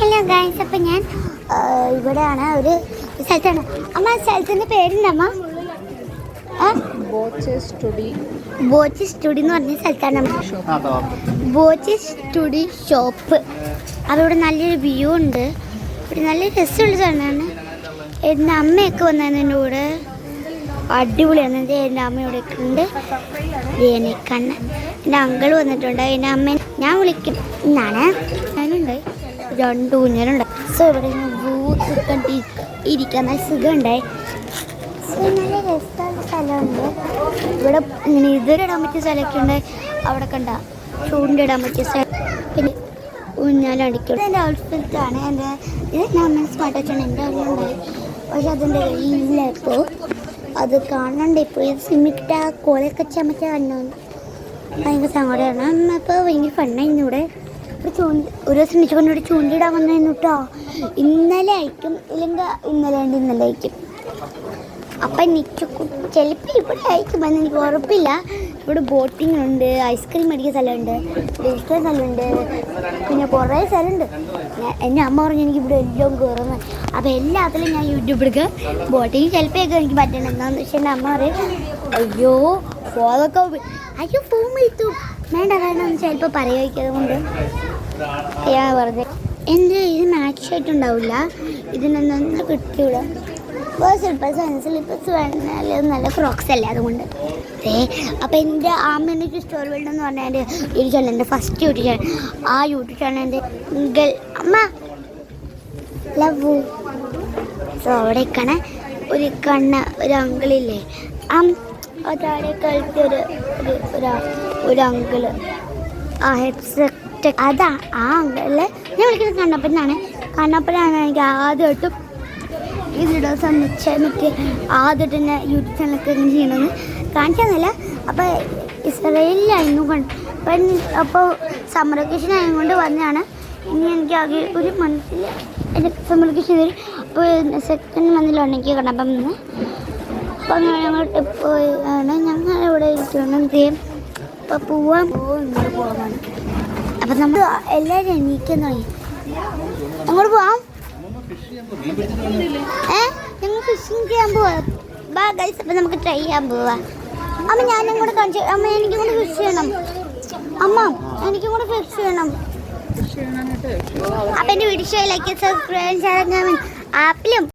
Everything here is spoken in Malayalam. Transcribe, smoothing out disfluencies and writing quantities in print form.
ഹലോ ഗൈസ്, അപ്പം ഞാൻ ഇവിടെയാണ് ഒരു സ്ഥലത്താണ്. അമ്മ സ്ഥലത്തിൻ്റെ പേരെന്തമ്മ? ബോച്ച് സ്റ്റുഡി എന്ന് പറഞ്ഞ സ്ഥലത്താണ്. ബോച്ച് സ്റ്റുഡി ഷോപ്പ്. അവിടെ നല്ലൊരു വ്യൂ ഉണ്ട്. ഇവിടെ നല്ല രസമുള്ള സ്ഥലമാണ്. എൻ്റെ അമ്മയൊക്കെ വന്നായിരുന്നു എൻ്റെ കൂടെ. അടിപൊളിയാണ്. എൻ്റെ അമ്മ ഇവിടെ ഉണ്ട്. കണ്ണ് എൻ്റെ അങ്കിൾ വന്നിട്ടുണ്ട്. എൻ്റെ അമ്മ ഞാൻ വിളിക്കും എന്നാണ്. ഞാനുണ്ട്, 2 ഊഞ്ഞാലുണ്ട്. സോ ഇവിടെ കണ്ടി ഇരിക്കാൻ നല്ല സുഖമുണ്ടായി. നല്ല രസമുള്ള സ്ഥലമുണ്ട്. ഇവിടെ ഇങ്ങനെ ഇതിലിടാൻ പറ്റിയ സ്ഥലമൊക്കെ ഉണ്ട്. അവിടെ കണ്ട ചൂണ്ടിടാൻ പറ്റിയ സ്ഥലം. പിന്നെ ഊഞ്ഞാലടിക്കും. എൻ്റെ ഔട്ട്ഫിറ്റാണ്. ഇത് ഞാൻ സ്മാർട്ട് വാച്ചാണ് എൻ്റെ ഉണ്ടായി. പക്ഷെ അതിൻ്റെ ഇല്ല ഇപ്പോൾ. അത് കാണണ്ട. ഇപ്പോൾ ഇത് സിമിട്ട കോലൊക്കെ ചമച്ച കണ്ണുണ്ട്. ഭയങ്കര സങ്കടമാണ്. അപ്പോൾ ഭയങ്കര ഫണ്ണായിരുന്നു. ഇവിടെ ഒരു ദിവസം നിച്ചുകൊണ്ട് ഇവിടെ ചൂണ്ടിടാൻ വന്നായിരുന്നു കേട്ടോ. ഇന്നലെ അയക്കും, ഇല്ലെങ്കിൽ ഇന്നലെ അയക്കും. അപ്പം നിച്ചു ചിലപ്പോൾ ഇവിടെ അയക്കും എന്ന് എനിക്ക് ഉറപ്പില്ല. ഇവിടെ ബോട്ടിംഗ് ഉണ്ട്, ഐസ്ക്രീം മേടിക്കുന്ന സ്ഥലമുണ്ട്, ഡിജിറ്റൽ സ്ഥലമുണ്ട്, പിന്നെ കുറേ സ്ഥലമുണ്ട്. എൻ്റെ അമ്മ പറഞ്ഞു എനിക്ക് ഇവിടെ എല്ലാം കയറുന്നു. അപ്പോൾ എല്ലാത്തിലും ഞാൻ യൂട്യൂബ് എടുക്കുക. ബോട്ടിങ് ചിലപ്പോഴൊക്കെ എനിക്ക് പറ്റണം. എന്താണെന്ന് വെച്ചാൽ എൻ്റെ അമ്മ പറയും അയ്യോ ഫോം എടുത്തു വേണ്ട എന്ന് ചിലപ്പോൾ പറയുന്നത് കൊണ്ട് ഞാൻ പറഞ്ഞത് എൻ്റെ ഇത് മാച്ചായിട്ടുണ്ടാവില്ല. ഇതിനൊന്നും കിട്ടിയില്ല. സ്ലിപ്പേഴ്സ് വേണമെങ്കിൽ നല്ല ഫ്രോക്സ് അല്ലേ, അതുകൊണ്ട് അപ്പോൾ എൻ്റെ ആമ്മേൻ്റെ സ്റ്റോറി വേൾഡ് എന്ന് പറഞ്ഞാൽ എൻ്റെ യൂട്യൂബ് ചാനൽ, എൻ്റെ ഫസ്റ്റ് യൂട്യൂബ് ചാനൽ. ആ യൂട്യൂബ് ചാനൽ എൻ്റെ അമ്മ ലവ്. സോ അവിടേക്കാണ് ഒരു ഒരു അങ്കിളില്ലേ, അതാടെ കളിച്ച ഒരു അങ്കിള്. അതാ ആ അങ്കിള് ഞാൻ വിളിക്കുന്നത് കണ്ണപ്പനാണ്. കണ്ണപ്പനാണ് എനിക്ക് ആദ്യമായിട്ടും ഇതിടാൻ ശ്രമിച്ച് ആദ്യമായിട്ട് തന്നെ യൂട്യൂബ് ചാനലൊക്കെ എങ്ങനെ ചെയ്യണമെന്ന് കാണിച്ചതന്നില്ല. അപ്പോൾ ഇസ്രയേലിലായിരുന്നു അപ്പോൾ സമ്മർ വെക്കേഷൻ ആയതുകൊണ്ട് വന്നതാണ്. ഇനി എനിക്ക് ആകെ ഒരു മന്തിൽ എൻ്റെ സമ്മർ വെക്കേഷൻ തരും. അപ്പോൾ സെക്കൻഡ് മന്തിലുണ്ടെങ്കിൽ കണ്ടപ്പം നിന്ന് അപ്പോൾ ഞങ്ങൾ ട്രിപ്പ് ആണ്. ഞങ്ങൾ ഇവിടെ ഇരിക്കണം. അപ്പോൾ ഇങ്ങോട്ട് പോകാൻ. അപ്പം നമ്മൾ എല്ലാവരും എണീക്കുന്ന അങ്ങോട്ട് പോവാം. ഞങ്ങൾ ഫിഷിങ് ചെയ്യാൻ പോവാ. ബാ ഗൈസ്, അപ്പം നമുക്ക് ട്രൈ ചെയ്യാൻ പോവാ. അമ്മ ഞാനും കൂടെ കാണിച്ചു. അമ്മ എനിക്കും കൂടെ ഫിഷ് ചെയ്യണം. അമ്മ എനിക്കും കൂടെ ഫിഷ് ചെയ്യണം. അപ്പം എൻ്റെ വീഡിയോ ലൈക്ക് സബ്സ്ക്രൈബ് ചെയ്യാൻ ആപ്പിലും